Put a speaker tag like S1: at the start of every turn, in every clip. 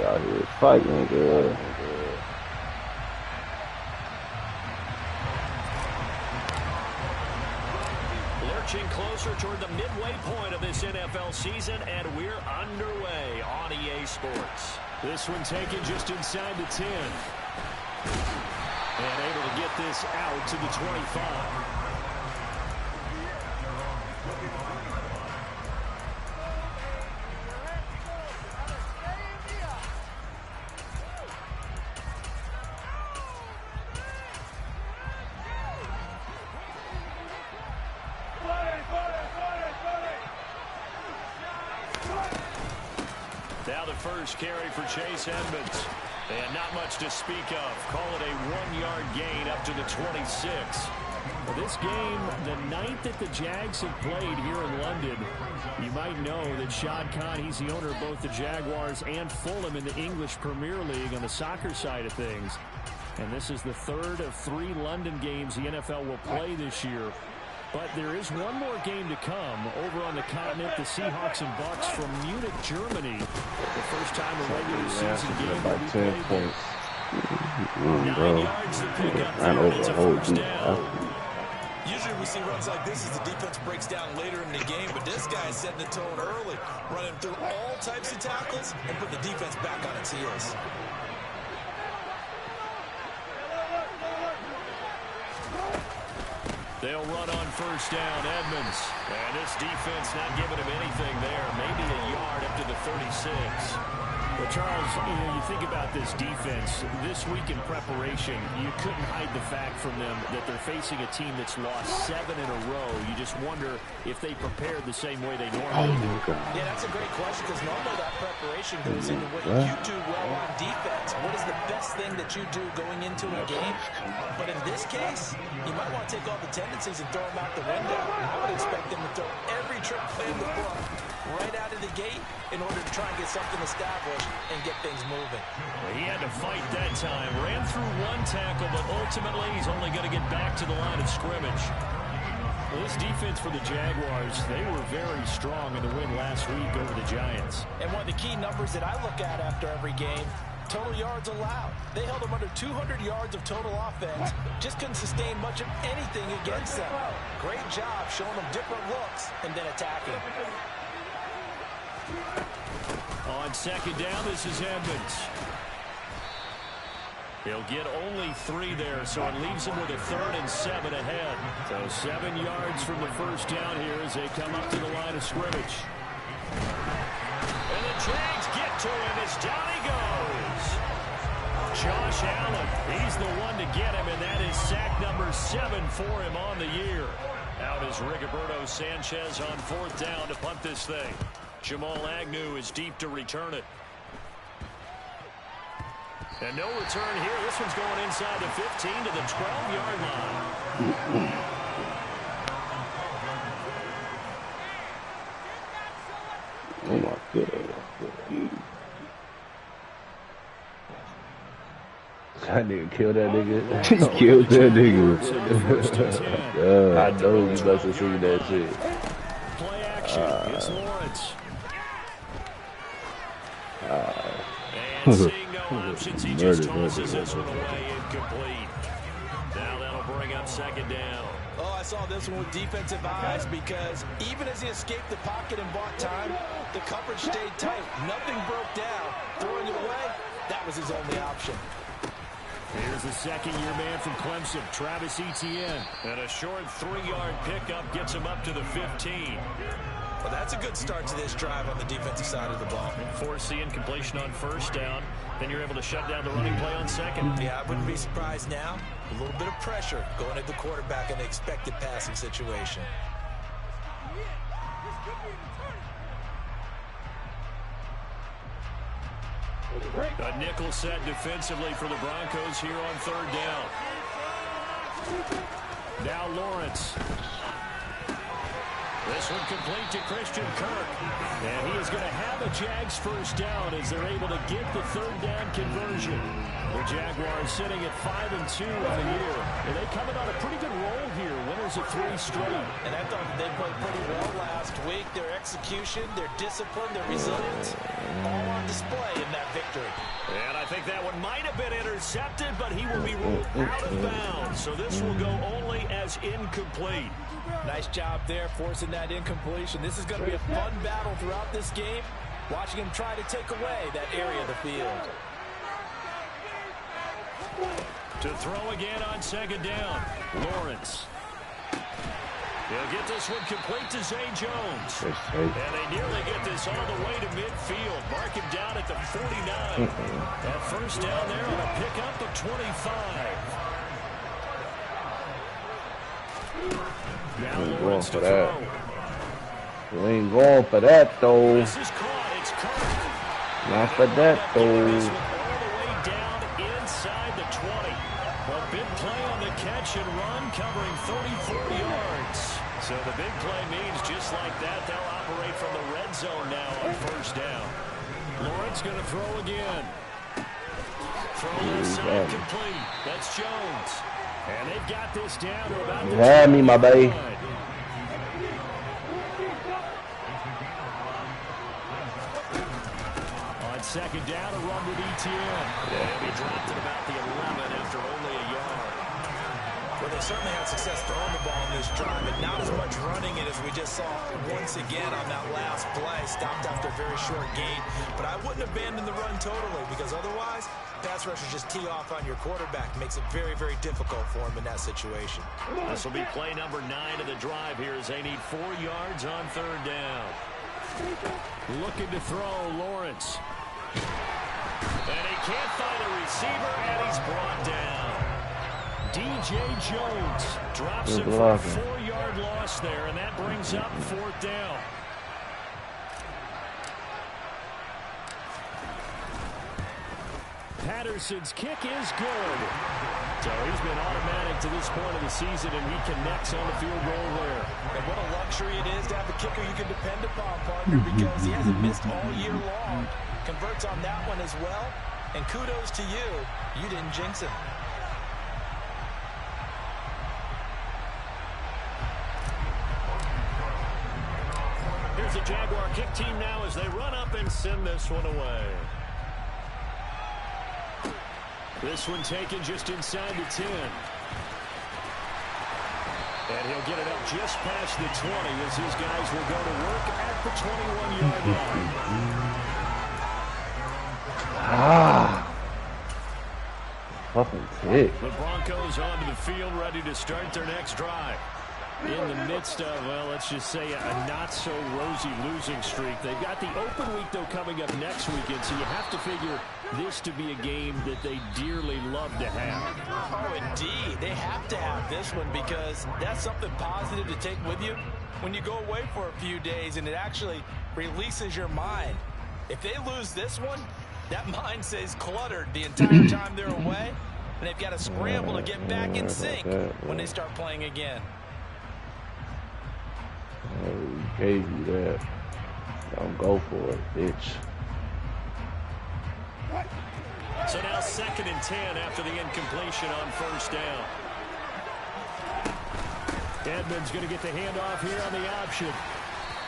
S1: Out here fighting, girl.
S2: Lurching closer toward the midway point of this NFL season, and we're underway on EA Sports.
S3: This one taken just inside the 10. And able to get this out to the 25.
S2: Now the first carry for Chase Edmonds. And not much to speak of. Call it a 1-yard gain up to the 26.
S3: Well, this game, the night that the Jags have played here in London, you might know that Shad Khan, he's the owner of both the Jaguars and Fulham in the English Premier League on the soccer side of things. And this is the third of 3 London games the NFL will play this year. But there is one more game to come over on the continent. The Seahawks and Bucks from Munich, Germany. The first time a regular season game
S1: by 10 points.
S2: 9 yards to pick up
S1: Ran
S2: there.
S1: over
S2: It's
S1: the
S2: a
S1: whole
S2: first
S1: deep.
S2: down.
S4: Usually we see runs like this as the defense breaks down later in the game, but this guy is setting the tone early, running through all types of tackles and putting the defense back on its heels.
S2: They'll run on first down, Edmonds. And this defense not giving him anything there. Maybe a yard up to the 36.
S3: Well, Charles, you think about this defense. This week in preparation, you couldn't hide the fact from them that they're facing a team that's lost 7 in a row. You just wonder if they prepared the same way they normally do.
S4: Yeah, that's a great question because normally that preparation goes into what you do well on defense. What is the best thing that you do going into a game? But in this case, you might want to take all the tendencies and throw them out the window. I would expect them to throw every trick play in the book right out of the gate in order to try and get something established and get things moving.
S2: Well, he had to fight that time. Ran through 1 tackle, but ultimately he's only going to get back to the line of scrimmage.
S3: Well, this defense for the Jaguars, they were very strong in the win last week over the Giants.
S4: And one of the key numbers that I look at after every game, total yards allowed. They held them under 200 yards of total offense. Just couldn't sustain much of anything against them. Great job showing them different looks and then attacking.
S2: On second down, this is Edmonds. He'll get only 3 there, so it leaves him with a 3rd and 7 ahead. So 7 yards from the first down here as they come up to the line of scrimmage. And the Jags get to him as down he goes. Josh Allen, he's the one to get him, and that is sack number 7 for him on the year. Out is Rigoberto Sanchez on 4th down to punt this thing. Jamal Agnew is deep to return it. And no return here. This one's going inside the 15 to the 12-yard line.
S1: Oh my goodness. That nigga killed that nigga. Killed that nigga. I know you must have seen that shit.
S3: Play action. It's Lawrence.
S2: And seeing no options, he just tosses this one away incomplete. Now that'll bring up second down.
S4: Oh, I saw this one with defensive eyes because even as he escaped the pocket and bought time, the coverage stayed tight. Nothing broke down. Throwing it away, that was his only option.
S3: Here's the second-year man from Clemson, Travis Etienne.
S2: And a short 3-yard pickup gets him up to the 15.
S4: Well, that's a good start to this drive on the defensive side of the ball.
S2: Force the incompletion on first down. Then you're able to shut down the running play on second.
S4: Yeah, I wouldn't be surprised now. A little bit of pressure going at the quarterback in the expected passing situation.
S2: A nickel set defensively for the Broncos here on 3rd down.
S3: Now Lawrence.
S2: This one complete to Christian Kirk.
S3: And he is going to have a Jags first down as they're able to get the third down conversion. The Jaguars sitting at 5-2 on the year. And they coming on a pretty good roll here. Winners of 3 straight.
S4: And I thought they played pretty well last week. Their execution, their discipline, their resilience, all on display in that victory.
S2: And I think that one might have been intercepted, but he will be ruled out of bounds. So this will go only as incomplete.
S4: Nice job there, forcing that incompletion. This is going to be a fun battle throughout this game, watching him try to take away that area of the field.
S2: To throw again on second down, Lawrence. He'll get this one complete to Zay Jones. And they nearly get this all the way to midfield. Mark him down at the 49. That first down there on a pickup of 25. Now Lawrence to throw.
S1: We ain't going for that, though.
S2: This is caught. It's caught.
S1: Not for that, though.
S2: All the way down inside the 20. A big play on the catch and run, covering 34 yards. So the big play means just like that, they'll operate from the red zone now on first down. Lawrence going to throw again. Throw left side complete. That's Jones. And they've got this down to about the
S1: had me, my baby.
S2: On second down, a run with ETN. And he dropped at about the 11 after only a yard.
S4: Well, they certainly had success throwing the ball in this drive, but not as much running it as we just saw once again on that last play. Stopped after a very short gain. But I wouldn't abandon the run totally, because otherwise, pass rushers just tee off on your quarterback. Makes it very, very difficult for him in that situation.
S2: This will be play number 9 of the drive here as they need 4 yards on third down. Looking to throw, Lawrence. And he can't find a receiver, and he's brought down. DJ Jones drops it for a 4-yard loss there, and that brings up fourth down. Patterson's kick is good. So he's been automatic to this point of the season, and he connects on the field goal there.
S4: And what a luxury it is to have a kicker you can depend upon, partner, because he hasn't missed all year long. Converts on that one as well, and kudos to you. You didn't jinx him.
S2: Here's the Jaguar kick team now as they run up and send this one away. This one taken just inside the 10. And he'll get it up just past the 20 as his guys will go to work at the 21-yard line.
S1: Fucking sick.
S2: The Broncos onto the field ready to start their next drive. In the midst of, well, let's just say a not-so-rosy losing streak. They've got the open week, though, coming up next weekend, so you have to figure this to be a game that they dearly love to have.
S4: Oh, indeed. They have to have this one because that's something positive to take with you when you go away for a few days, and it actually releases your mind. If they lose this one, that mind stays cluttered the entire time they're away, and they've got to scramble to get back in sync when they start playing again.
S1: I gave you that. Don't go for it, bitch.
S2: So now 2nd and 10 after the incompletion on first down. Edmonds going to get the handoff here on the option.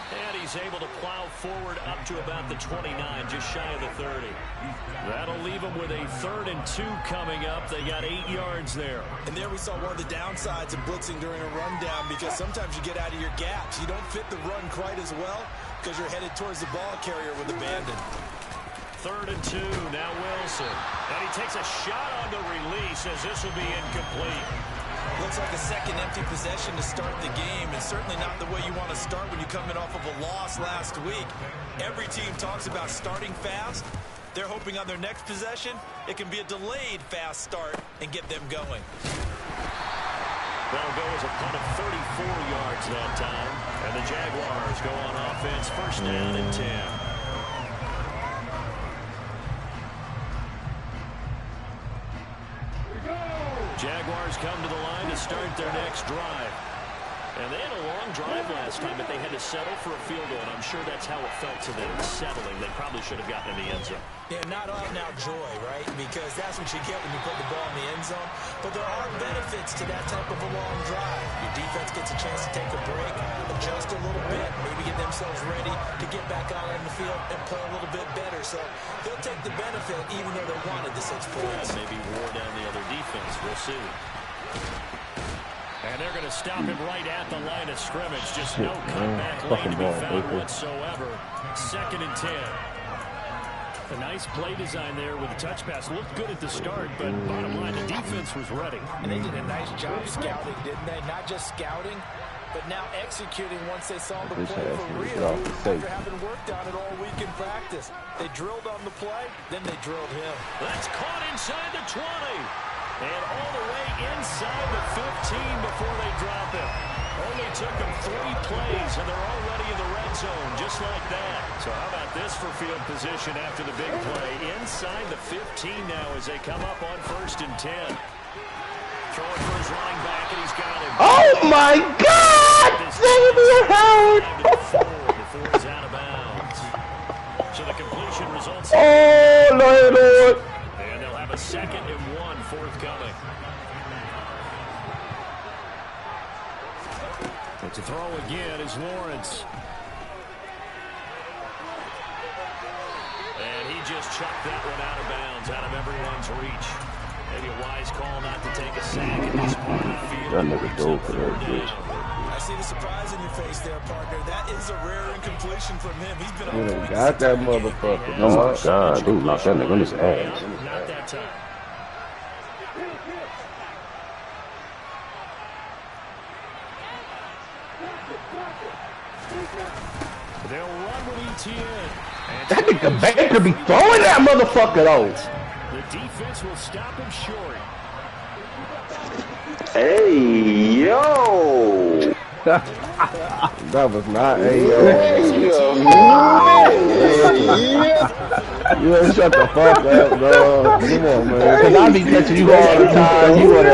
S2: And he's able to plow forward up to about the 29, just shy of the 30. That'll leave him with a 3rd and 2 coming up. They got 8 yards there.
S4: And there we saw one of the downsides of blitzing during a rundown, because sometimes you get out of your gaps. You don't fit the run quite as well because you're headed towards the ball carrier with abandon.
S2: 3rd and 2, now Wilson. And he takes a shot on the release as this will be incomplete.
S4: Looks like a second empty possession to start the game, and certainly not the way you want to start when you're coming off of a loss last week. Every team talks about starting fast. They're hoping on their next possession, it can be a delayed fast start and get them going.
S2: That'll go as a punt of 34 yards that time. And the Jaguars go on offense, first down and 10. Jaguars come to the line to start their next drive.
S3: And they had a long drive last time, but they had to settle for a field goal, and I'm sure that's how it felt to them, settling. They probably should have gotten in the end zone.
S4: Yeah, not out-and-out joy, right? Because that's what you get when you put the ball in the end zone. But there are benefits to that type of a long drive. Your defense gets a chance to take a break, adjust a little bit, maybe get themselves ready to get back out on the field and play a little bit better. So they'll take the benefit even though they wanted the 6 points.
S3: Maybe wore down the other defense. We'll see. And they're going to stop him right at the line of scrimmage. Just no comeback lane to be found whatsoever. 2nd and 10. A nice play design there with the touch pass. Looked good at the start, but bottom line, the defense was ready.
S4: And they did a nice job scouting, didn't they? Not just scouting, but now executing once they saw the play for real after having worked on it all week in practice. They drilled on the play, then they drilled him.
S3: That's caught inside the 20. And all the way inside the 15 before they drop it. Only took them 3 plays, and they're already in the red zone, just like that. So how about this for field position after the big play? Inside the 15 now as they come up on 1st and 10. Throwing for his running back, and he's got him.
S1: Oh, my God! Xavier Howard!
S3: Before he's out of bounds. So the completion results.
S1: Oh, Lord.
S3: And they'll have a 2nd and 1 forthcoming. But to throw again is Lawrence. And he just chucked that one out of bounds, out of everyone's reach. Maybe a wise call not to take a sack in this part of the field.
S1: That nigga go for that bitch.
S4: I see the surprise in your face there, partner. That is a rare incompletion from him. He's been on point.
S1: Got that motherfucker.
S5: Oh my God, dude, knocked that nigga on his ass.
S3: Not that time. They'll run with ETN.
S1: That nigga Baker be throwing that motherfucker though.
S3: The defense will stop him short.
S5: Hey, yo!
S1: That was not a yo. You ain't shut the fuck up, bro. Come on, man. Cause I be catching you all the time. You wanna.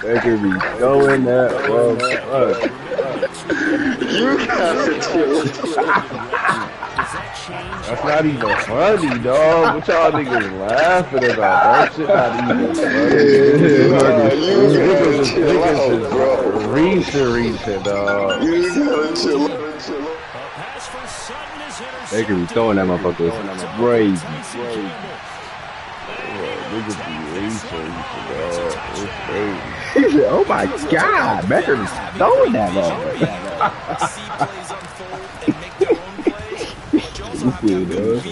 S1: They could be throwing that, bro.
S5: You gotta chill.
S1: That's not even funny, dog. What y'all niggas laughing about? That shit not even funny. Reaching, dog.
S5: You gotta chill.
S6: They could be throwing that motherfucker. It's crazy.
S1: Niggas be reaching, dog. It's crazy.
S6: Oh my God, Becker is throwing that motherfucker.
S1: Stupid, dog.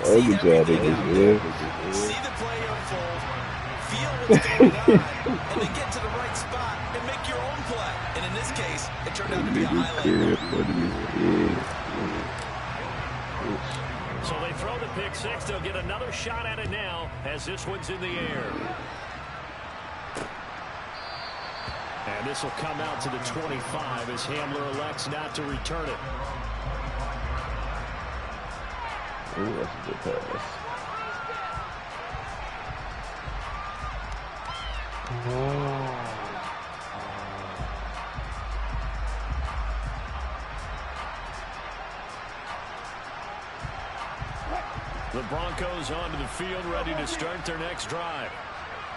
S1: Oh, good job, niggas, man.
S4: See the play unfold, feel what's going on, and then get to the right spot and make your own play. And in this case, it turned out to be a highlight.
S3: So they throw the pick 6. They'll get another shot at it now as this one's in the air. And this will come out to the 25 as Hamler elects not to return it.
S1: Ooh, that's a good pass.
S3: The Broncos onto the field, ready to start their next drive.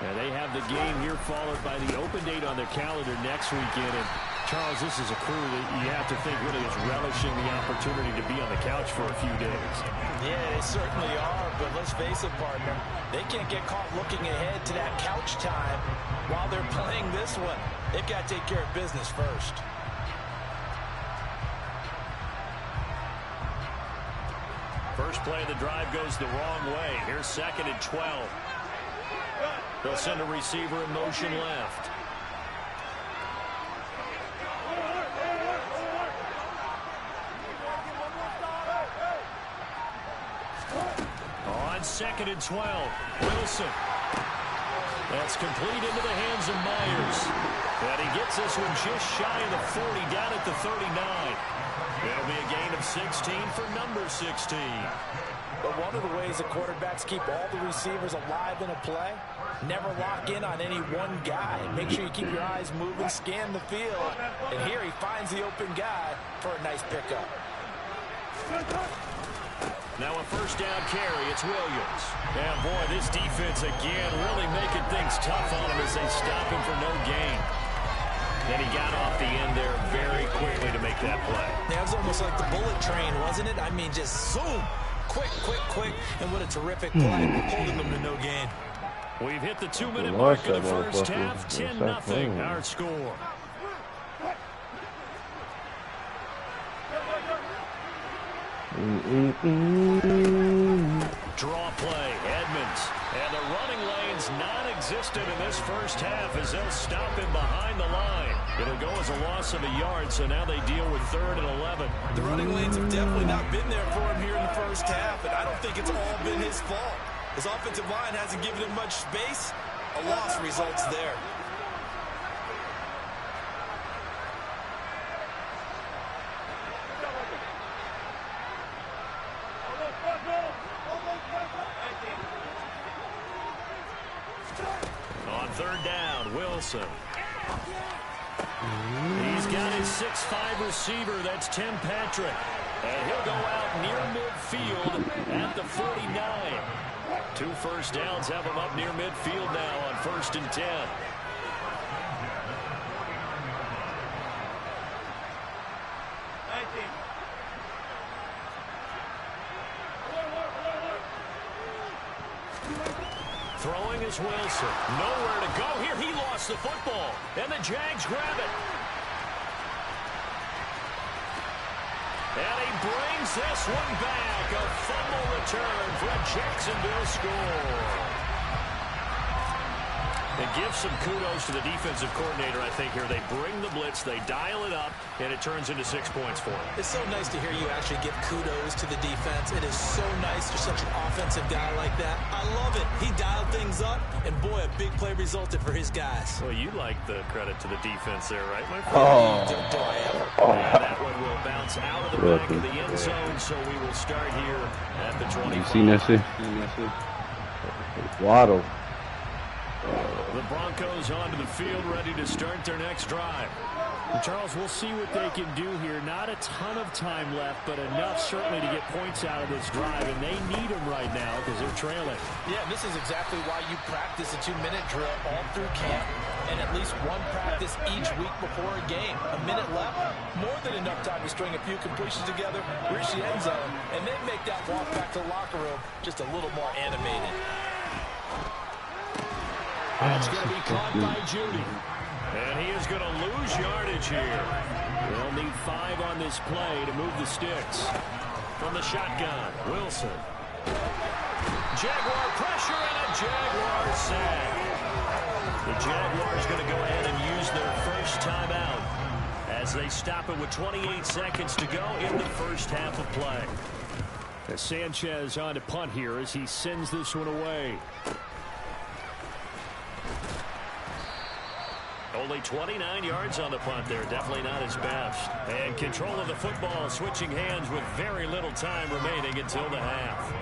S3: And they have the game here followed by the open date on their calendar next weekend. And Charles, this is a crew that you have to think really is relishing the opportunity to be on the couch for a few days.
S4: Yeah, they certainly are, but let's face it, partner. They can't get caught looking ahead to that couch time while they're playing this one. They've got to take care of business first.
S3: First play of the drive goes the wrong way. Here's 2nd and 12. They'll send a receiver in motion left. On 2nd and 12, Wilson. That's complete into the hands of Myers. And he gets this one just shy of the 40, down at the 39. It'll be a gain of 16 for number 16.
S4: But one of the ways the quarterbacks keep all the receivers alive in a play, never lock in on any one guy. Make sure you keep your eyes moving, scan the field. And here he finds the open guy for a nice pickup.
S3: Now a first down carry, it's Williams. And boy, this defense again really making things tough on him as they stop him for no gain. Then he got off the end there very quickly to make that play.
S4: That was almost like the bullet train, wasn't it? I mean, just zoom. Quick, quick, quick. And what a terrific play, holding them to no gain.
S3: We've hit the 2-minute mark of the first half, 10-0 our score. Draw play, Edmonds. And the running lane's non-existent in this first half as they'll stop him behind the line. It'll go as a loss of a yard, so now they deal with 3rd and 11.
S4: The running lanes have definitely not been there for him here in the first half, and I don't think it's all been his fault. His offensive line hasn't given him much space. A loss results there.
S3: On 3rd down, Wilson. He's got his 6'5" receiver. That's Tim Patrick. And he'll go out near midfield at the 49. 2 first downs have him up near midfield now on 1st and 10. Throwing is Wilson. Nowhere to go here. He lost the football. And the Jags grab it. And he brings this one back. A fumble return for a Jacksonville score. And give some kudos to the defensive coordinator, I think, here. They bring the blitz, they dial it up, and it turns into 6 points for them.
S4: It's so nice to hear you actually give kudos to the defense. It is so nice for such an offensive guy like that. I love it. He dialed things up, and boy, a big play resulted for his guys.
S3: Well, you like the credit to the defense there, right, my friend?
S6: Oh.
S4: Do I ever?
S3: And that one will bounce out of the back of the end zone, so we will start here at the 25.
S6: You seen that shit? Waddle.
S3: The Broncos onto the field, ready to start their next drive. And Charles, we'll see what they can do here. Not a ton of time left, but enough certainly to get points out of this drive, and they need them right now because they're trailing.
S4: Yeah, this is exactly why you practice a 2-minute drill all through camp, and at least one practice each week before a game. A minute left, more than enough time to string a few completions together, reach the end zone, and then make that walk back to the locker room just a little more animated.
S3: That's going to be caught by Judy. And he is going to lose yardage here. They'll need 5 on this play to move the sticks. From the shotgun, Wilson. Jaguar pressure and a Jaguar sack. The Jaguars going to go ahead and use their first timeout as they stop it with 28 seconds to go in the first half of play. As Sanchez on to punt here as he sends this one away. Only 29 yards on the punt there. Definitely not his best. And control of the football switching hands with very little time remaining until the half.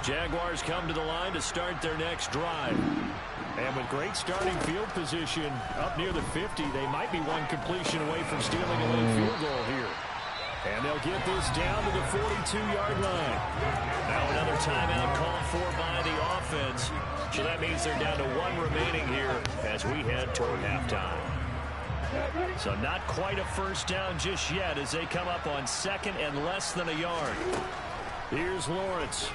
S3: Jaguars come to the line to start their next drive. And with great starting field position up near the 50, they might be one completion away from stealing a late field goal here. And they'll get this down to the 42-yard line. Now another timeout called for by the offense. So that means they're down to 1 remaining here as we head toward halftime. So not quite a first down just yet as they come up on 2nd and less than a yard. Here's Lawrence.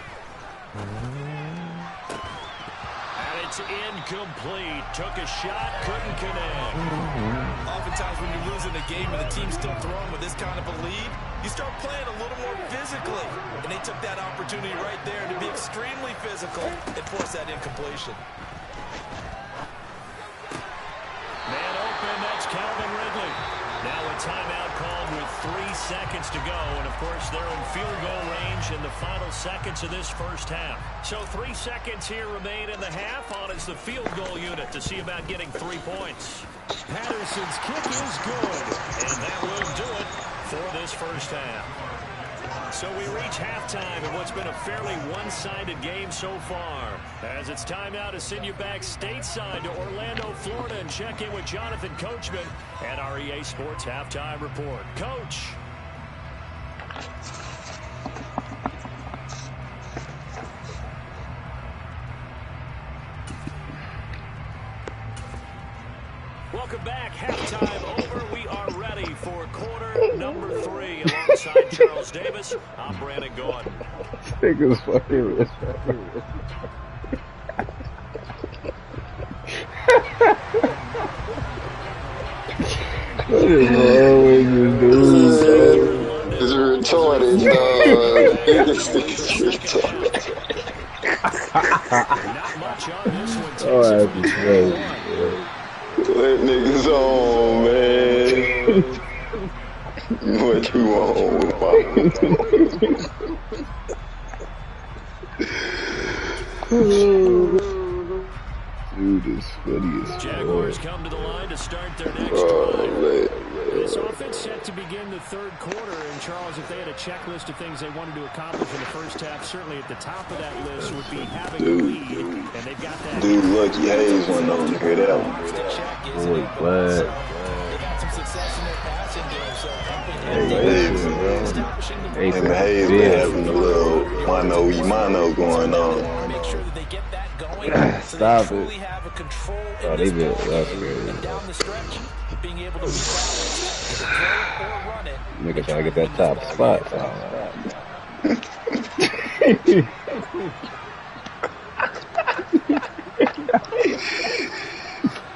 S3: And it's incomplete. Took a shot, couldn't connect.
S4: Oftentimes when you're losing a game and the team's still throwing with this kind of a lead, you start playing a little more physically. And they took that opportunity right there to be extremely physical and force that incompletion.
S3: Man open, that's Calvin Ridley. Now a timeout call
S2: inbound with 3 seconds to go. And, of course, they're in field goal range in the final seconds of this first half. So 3 seconds here remain in the half. On is the field goal unit to see about getting 3 points.
S3: Patterson's kick is good.
S2: And that will do it for this first half. So we reach halftime in what's been a fairly one-sided game so far. As it's time now to send you back stateside to Orlando, Florida, and check in with Jonathan Coachman at our EA Sports Halftime Report. Coach. Welcome back. Halftime over. We are ready for quarter number 3. Alongside Charles Davis, I'm Brandon Gordon.
S6: This nigga's fucking rich. What is wrong with this dude?
S5: It's retarded, dog. This nigga's retarded.
S2: Not much on this one.
S6: Oh, that's crazy.
S5: Let niggas on, man. What you want, Papa?
S6: Dude is funny as fuck.
S2: Jaguars come to the line to start their next
S5: Oh,
S2: drive.
S5: man.
S3: This offense set to begin the third quarter. And, Charles, if they had a checklist of things they wanted to accomplish in the first half, certainly at the top of that list would be having a lead. And they've got that.
S5: Dude, Lucky Hayes went on to hear that one.
S6: Boy, what?
S4: They got some success in their passing game, so
S6: Hey,
S5: Him and Hayes been having a little mano going on.
S4: make sure that they get that going so
S6: Stop
S4: they truly
S6: it.
S4: have a control in
S6: Oh,
S4: this
S6: they been
S4: ball
S6: that's
S4: game.
S6: crazy.
S4: And down the stretch, being able to be balanced, to throw it or run it.
S6: Nigga trying to get that top spot.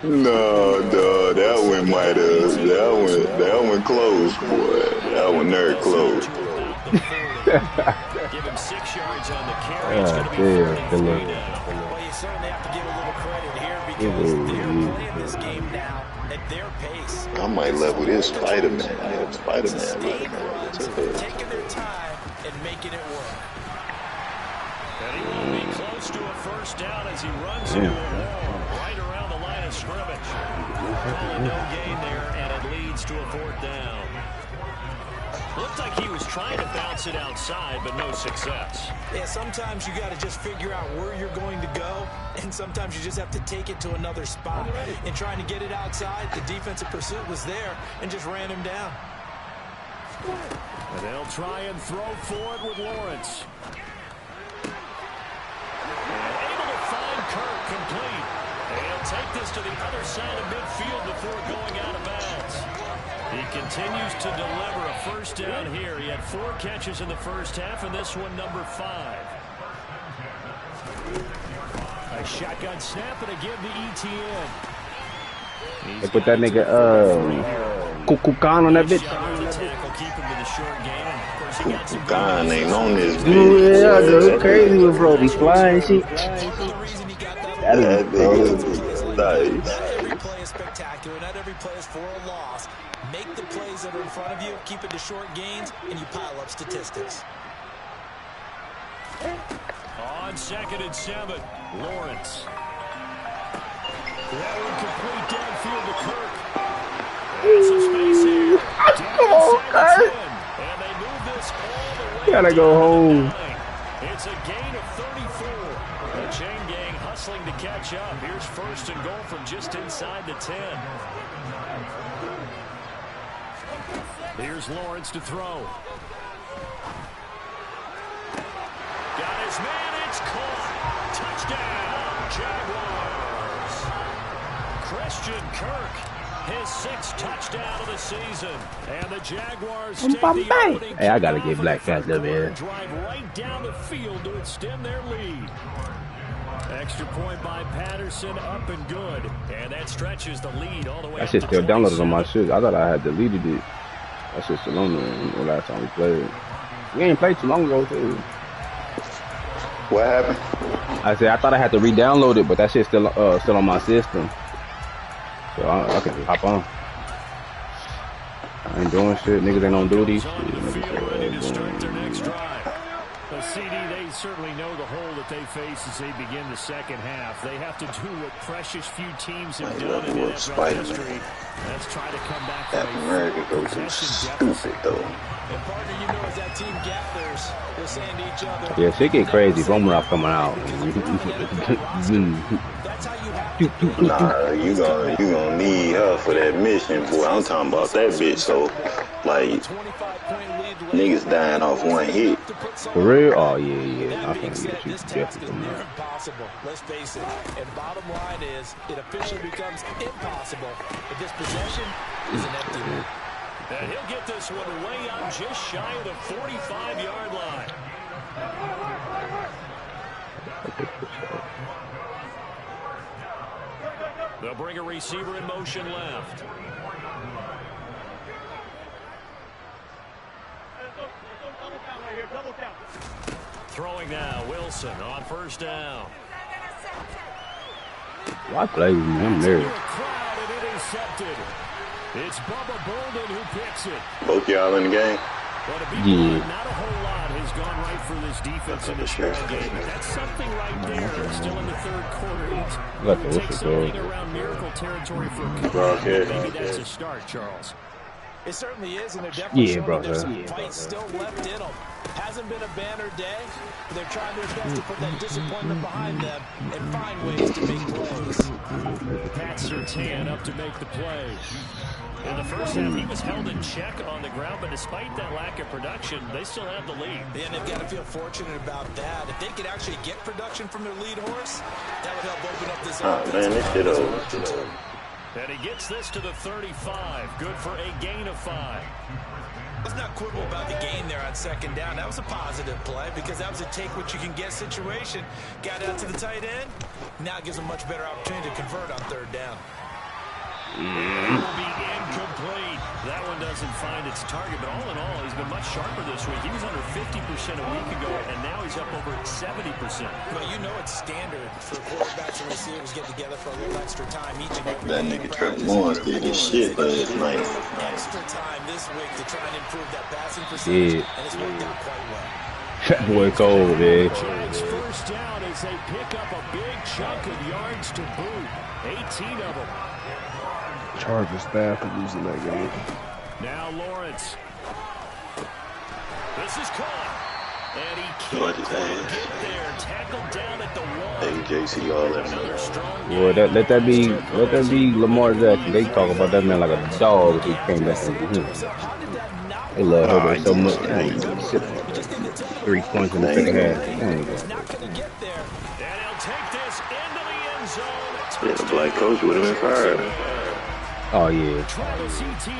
S5: No, dog, that one might have, that one close, boy. That one there close.
S2: Give him 6 yards on the carry. It's going to be
S6: damn,
S2: 43
S6: killer.
S2: now.
S4: Well, you certainly have to give a little credit here because they're playing this game now at their pace.
S5: I might level this Spider-Man.
S4: Sustained runs, taking their time and making it work.
S2: And he will be close to a first down as he runs into a wall right around the line of scrimmage. Calling no gain there, and it leads to a 4th down. Looked like he was trying to bounce it outside, but no success.
S4: Yeah, sometimes you got to just figure out where you're going to go, and sometimes you just have to take it to another spot. In trying to get it outside, the defensive pursuit was there and just ran him down.
S3: And they'll try and throw forward with Lawrence.
S2: Able to find Kirk complete. And he'll take this to the other side of midfield before going out of bounds. He continues to deliver a first down here. He had 4 catches in the first half, and this one number 5.
S3: A shotgun snap and a give to ETN.
S6: They put that nigga, Kukukan on that bitch.
S2: Tackle, keep him to the short game. Of course, he got some
S5: God ain't on this bitch.
S6: Dude, yeah, dude, it's crazy with bro. Be flying shit.
S4: The reason he got that
S6: That
S5: That
S6: is bro.
S5: nigga is nice.
S4: Not every play is spectacular. Not every play is for a loss. Make the plays that are in front of you, keep it to short gains, and you pile up statistics.
S2: on 2nd and 7. Lawrence. That one complete downfield to Kirk. And some space here.
S6: Come on, Kirk.
S2: And they move this all the way.
S6: Gotta go home.
S2: It's a gain of 34. The chain gang hustling to catch up. Here's 1st and goal from just inside the 10. Here's Lawrence to throw. Got his man. It's caught. Touchdown, Jaguars. Christian Kirk, his 6th touchdown of the season. And the Jaguars take the opening
S6: Hey, I gotta
S2: kickoff
S6: get
S2: of
S6: Black
S2: the
S6: Cat up here.
S2: drive right down the field to extend their lead. Extra point by Patterson, up and good. And that stretches the lead all the way
S6: That
S2: up
S6: shit
S2: to
S6: still downloaded on my
S2: 27.
S6: shit. I thought I had deleted it. That shit's still on there the last time we played. We ain't played too long ago, too.
S5: What happened?
S6: I said I thought I had to re-download it, but that shit's still on my system. So I can just hop on. I Ain't doing shit. Niggas ain't on duty. Shit,
S3: The CD, they certainly know the hole that they face as they begin the second half. They have to do what precious few teams have done in NFL history. Let's try to come back from
S5: America
S3: a
S5: goes stupid though.
S4: And partner, you know, as that team gathers, they're saying to each other,
S6: yeah, shit get crazy. Bummer coming out.
S4: that's how you have to
S5: Nah, you gonna need her for that mission, boy. I'm talking about that bitch. So, like, niggas dying off one hit.
S6: For real? Oh yeah. I can get you
S4: this task is
S6: definitely.
S4: near impossible. Let's face it. And bottom line is, it officially becomes impossible if this possession is an empty one.
S2: And he'll get this one way up just shy of the 45-yard line. They'll bring a receiver in motion left. Throwing now, Wilson on first down.
S6: Why play with me? I'm nervous.
S2: It's Bubba Bolden who picks it.
S5: Both y'all in the game?
S6: Yeah.
S2: Not a whole lot has gone right for this defense in this ball game. That's something right there. Still in the third quarter. It takes something around miracle territory for a couple. Maybe that's a start, Charles.
S4: It certainly is, and they're definitely showing there's some
S6: Yeah,
S4: fight still left in them. Hasn't been a banner day, but they're trying their best to put that disappointment behind them and find ways to make plays.
S2: Pat Surtain up to make the play. In the first half, he was held in check on the ground, but despite that lack of production, they still have the lead.
S4: And they've got to feel fortunate about that. If they could actually get production from their lead horse, that would help open up this offense.
S5: Man, this shit over.
S2: And he gets this to the 35. Good for a gain of 5.
S4: Let's not quibble about the gain there on second down. That was a positive play because that was a take-what-you-can-get situation. Got out to the tight end. Now it gives them a much better opportunity to convert on third down.
S2: Will be incomplete. That one doesn't find its target, but all in all, he's been much sharper this week. He was under 50% a week ago, and now he's up over 70%.
S4: Well, you know it's standard for quarterbacks and receivers get together for a little extra time each and every
S5: That
S4: day.
S5: nigga Trevor Lawrence did his shit last night.
S4: Extra time this week to try and improve that passing percentage, and it's worked out quite well.
S6: That boy cold, man.
S2: Jags first down as they pick up a big chunk of yards to boot. 18 of them.
S1: Chargers staff are losing that game.
S2: Now Lawrence. This is caught. And he
S5: What
S2: can't
S5: is
S2: quite
S5: that?
S2: get there. Tackled down at the one.
S5: AJC all that.
S2: Another strong
S6: Boy, let that be Lamar Jackson. They talk about that man like a dog if he came back into him. They love Herbert so much. 3 points in the second half.
S2: And he'll take this into the end zone.
S5: Yeah, the black coach would have been fired.
S6: Oh yeah,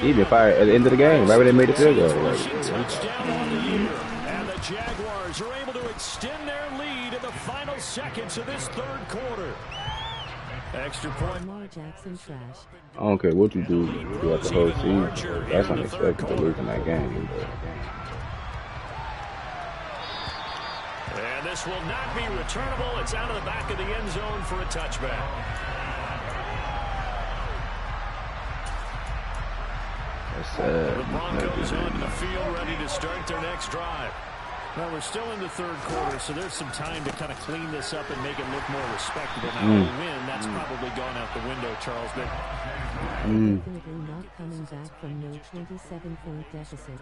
S6: he been fired at the end of the game. Right when they made the field goal.
S2: Touchdown on the year. And the Jaguars are able to extend their lead in the final seconds of this third quarter. Extra point.
S6: I don't care what you do throughout the whole season. That's unexpected to lose in that game.
S2: And this will not be returnable. It's out of the back of the end zone for a touchback. The Broncos onto the field, ready to start their next drive. Well, we're still in the third quarter, so there's some time to kind of clean this up and make it look more respectable. Now, a win, that's probably gone out the window, Charles. But
S7: not coming back from no 27-point deficit.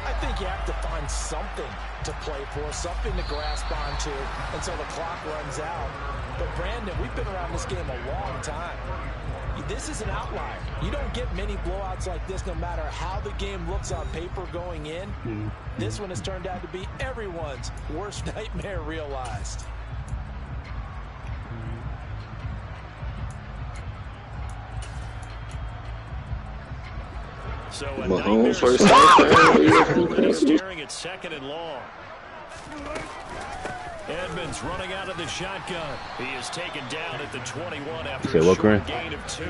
S4: I think you have to find something to play for, something to grasp onto until the clock runs out. But Brandon, we've been around this game a long time. This is an outlier. You don't get many blowouts like this no matter how the game looks on paper going in. This one has turned out to be everyone's worst nightmare realized.
S2: so a
S5: Mahomes first
S2: time. Staring at second and long. Edmonds running out of the shotgun. He is taken down at the 21 after a short gain of 2.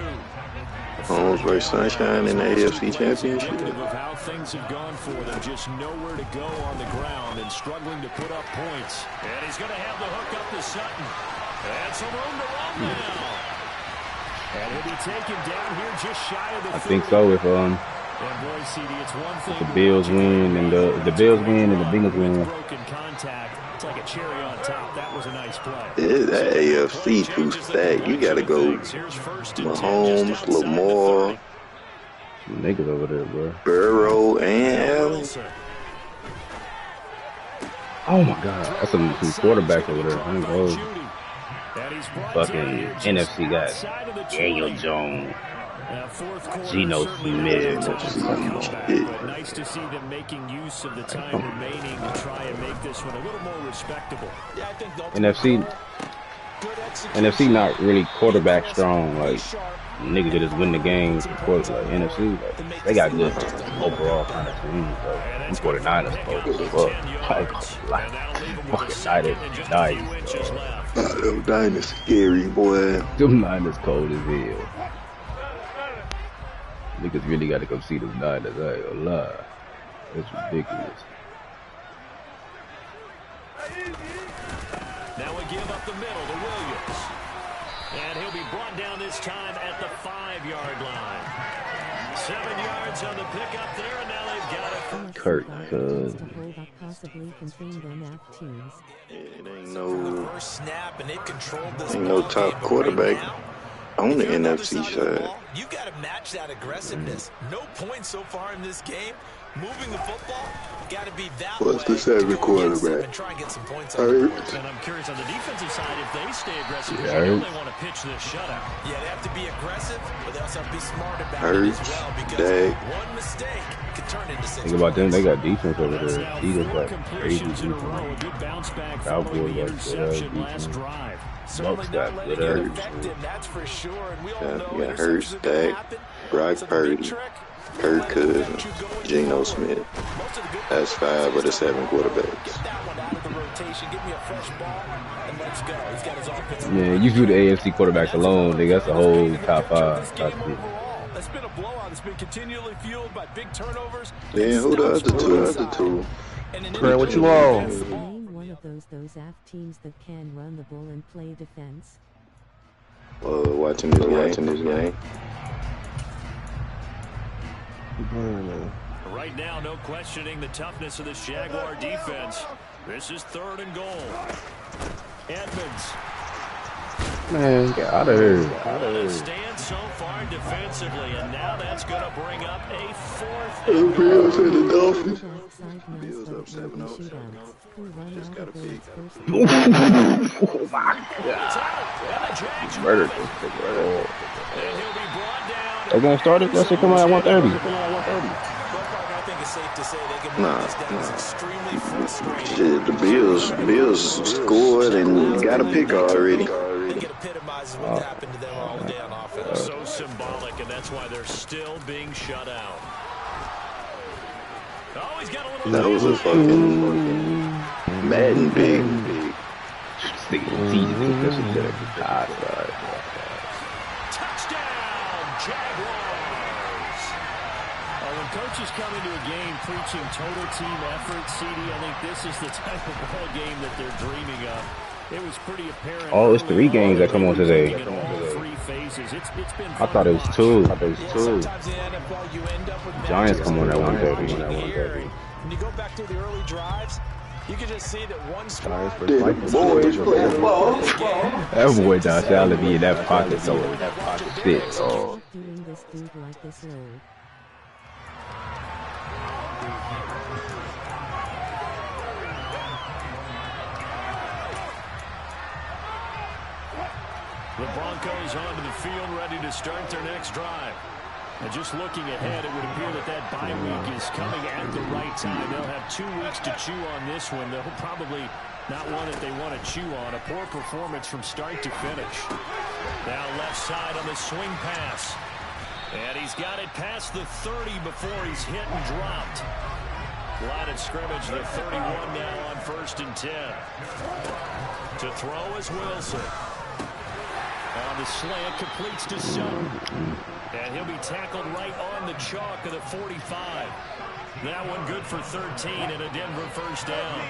S5: Mahomes versus Sunshine in the AFC Championship.
S2: Of how things have gone for them, just nowhere to go on the ground and struggling to put up points. And he's going to have the hook up to Sutton. And some room to run now.
S3: And he'll be taken down here just shy of the
S6: I think so. If
S3: and boy, CD, it's one thing
S6: the Bills win and the Bills win and the Bengals win.
S3: Broken contact. It's like a cherry on top. That was a nice play.
S5: That AFC too stacked. You gotta go Mahomes, Lamar,
S6: Niggas over there, bro.
S5: Burrow, and Allen.
S6: Oh my God, that's some quarterbacks over there. I ain't gonna fucking NFC guys. Daniel Jones, Geno Smith.
S3: Nice to see them making use of the time remaining to try and make this one a little more respectable.
S6: NFC not really quarterback strong. Like niggas could just win the game. Of course, like NFC, like, they got good overall kind of team. So them 49ers supposed to like fucking Niners.
S5: Them Niners scary, boy.
S6: Them Niners cold as hell. Niggas really got to go see them Niners. I ain't gonna lie. That's ridiculous.
S2: Now we give up the middle to Williams. And he'll be brought down this time at the 5-yard line. 7 yards on the pickup there, and now they've got it.
S6: Kirk,
S5: it ain't no top quarterback on the NFC side.
S4: You got to match that aggressiveness. No points so far in this game. Moving the football, got to be that way.
S5: What's the second quarterback?
S4: And try and get some points on the board.
S2: And I'm curious on the defensive side if they stay aggressive. They want to pitch this shutout.
S4: Yeah, they have to be aggressive, but they also have to be smart about it as well, because one mistake could turn into 6
S6: Think about them, they got defense over there. Defense like crazy
S3: in a
S6: defense.
S3: row. A good bounce back
S6: Cowboys
S3: following the
S6: like
S3: interception
S6: that,
S3: last drive.
S4: Certainly not letting it affect him, that's for sure. And we all know
S5: You got Hurts, Dak, Brock Purdy, Kirk Cousins, Geno Smith. That's 5 of the 7 quarterbacks.
S6: Man, you do the AFC quarterbacks alone, nigga. That's a whole top 5. Top 6.
S3: That's been a blowout. It's been continually fueled by big turnovers.
S5: Then who the other two?
S1: Man, what you want?
S7: Name one of those AF teams that can run the ball and play defense.
S5: Watching this game.
S2: Right now, no questioning the toughness of this Jaguar defense. This is 3rd and goal. Edmonds.
S6: Man, get out of here.
S2: Stand so far defensively, and now that's going to bring up a 4th
S5: The
S2: and
S5: Bills
S2: goal.
S5: and the Dolphins.
S7: Bills
S5: up 7-0. Just got a pick.
S6: Oh my God. Murdered this thing, bro.
S2: And he'll be brought down.
S6: They're going to start it? Let's say come out at 1:30.
S4: I think it's safe to say they can make this down. It's extremely frustrating.
S5: Shit, the Bills scored and got a pick already.
S4: It epitomizes what happened to them all day on offense.
S2: So symbolic, and that's why they're still being shut out. Oh, he's got a little.
S5: That was a fucking Madden big.
S2: Touchdown, Jaguars.
S3: When coaches come into a game preaching total team effort, CD, I think this is the type of ball game that they're dreaming of. It was pretty apparent.
S6: Oh, it's 3 games that come on today.
S3: In all 3 phases. It's been
S6: I thought it was 2.
S4: Sometimes in the NFL, you end up with
S6: Giants come on at 1:30.
S4: When you go back to the early drives, you can just see that one squad.
S5: Boys playing ball.
S6: That boy Josh Allen be in that pocket, so in that pocket shit. Oh.
S7: Doing this dude like this load.
S2: The Broncos onto the field, ready to start their next drive. And just looking ahead, it would appear that bye week is coming at the right time. They'll have 2 weeks to chew on this one. They'll probably not one that they want to chew on. A poor performance from start to finish. Now left side on the swing pass. And he's got it past the 30 before he's hit and dropped. Line of scrimmage, the 31 now on 1st and 10. To throw is Wilson. On the slant, completes to Sutton. And he'll be tackled right on the chalk of the 45. That one good for 13 and a Denver 1st down.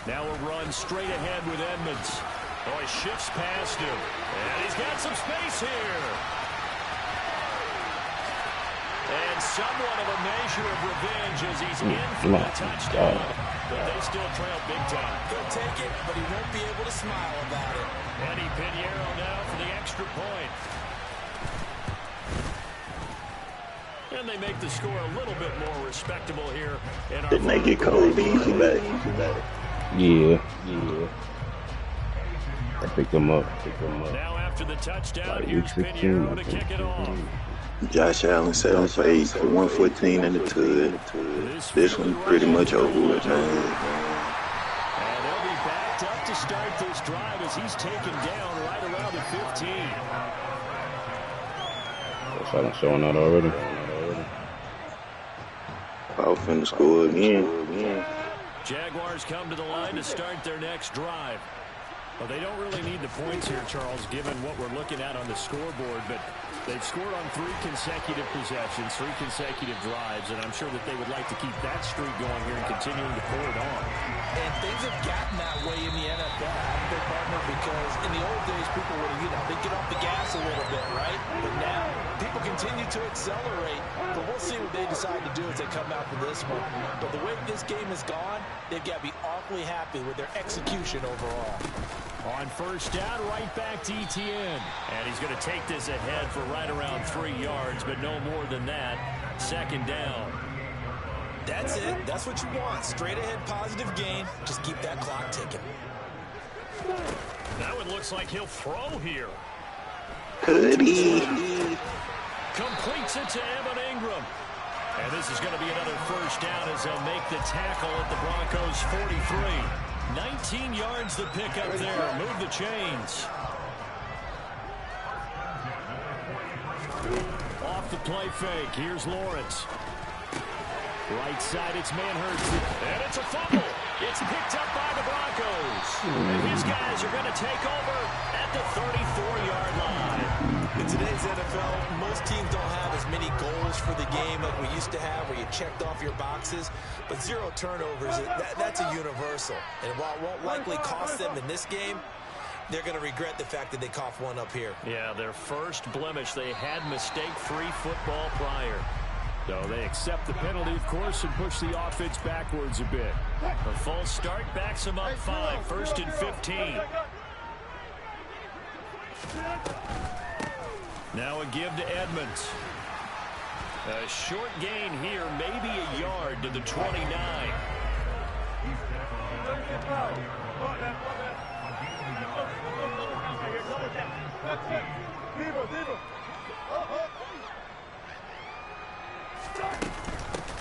S2: Now a run straight ahead with Edmonds. Oh, he shifts past him. And he's got some space here. And somewhat of a measure of revenge as he's in for a touchdown. But they still trail big time.
S4: He'll take it, but he won't be able to smile about it.
S2: Eddie Pinheiro now for the extra point. And they make the score a little bit more respectable here.
S5: Didn't they get cold easy back?
S6: Yeah. I picked them up.
S2: Now after the touchdown, here's Pinheiro to kick it off.
S5: Josh Allen 7 for 8 for 114 in the tud. This one pretty much over with, man.
S2: And they'll be backed up to start this drive as he's taken down right around the 15.
S6: Guess I done showing out already.
S5: I'll finna score again.
S2: Jaguars come to the line to start their next drive. Well, they don't really need the points here, Charles, given what we're looking at on the scoreboard, but they've scored on 3 consecutive possessions, 3 consecutive drives, and I'm sure that they would like to keep that streak going here and continuing to pour it on.
S4: And things have gotten that way in the NFL, haven't they, partner? Because in the old days, people would, they'd get off the gas a little bit, right? But now, people continue to accelerate, but we'll see what they decide to do as they come out for this one. But the way this game has gone, they've got to be awfully happy with their execution overall.
S2: On first down, right back to Etienne. And he's going to take this ahead for right around 3 yards, but no more than that. Second down.
S4: That's it. That's what you want. Straight ahead positive gain. Just keep that clock ticking.
S2: That one looks like he'll throw here.
S5: Hoodie.
S2: Completes it to Evan Ingram. And this is going to be another first down as they'll make the tackle at the Broncos' 43. 19 yards the pick up there. Move the chains. Off the play fake. Here's Lawrence. Right side, it's Manhurst. And it's a fumble. It's picked up by the Broncos. And his guys are going to take over at the 34-yard line.
S4: In today's NFL, most teams don't have as many goals for the game like we used to have, where you checked off your boxes. But 0 turnovers, that's a universal. And while it won't likely cost them in this game, they're going to regret the fact that they coughed one up here.
S2: Yeah, their first blemish. They had mistake-free football prior. So they accept the penalty, of course, and push the offense backwards a bit. A false start backs them up 5. First and 15. Now a give to Edmonds. A short gain here, maybe a yard to the 29.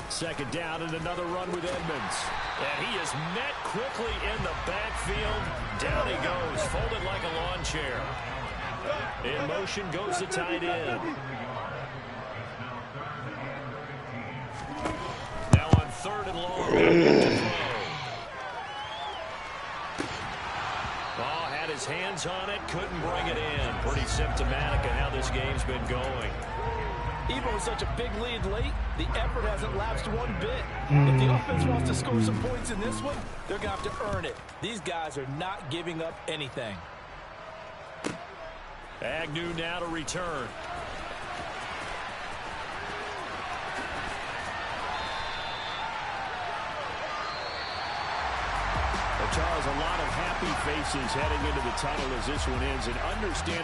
S2: Second down and another run with Edmonds. And he is met quickly in the backfield. Down he goes, folded like a lawn chair. In motion goes the tight end. Now on 3rd and long. Had his hands on it, couldn't bring it in. Pretty symptomatic of how this game's been going.
S4: Even with such a big lead late, the effort hasn't lapsed one bit. If the offense wants to score some points in this one, they're going to have to earn it. These guys are not giving up anything.
S2: Agnew now to return. Charles, a lot of happy faces heading into the tunnel as this one ends, and understandable.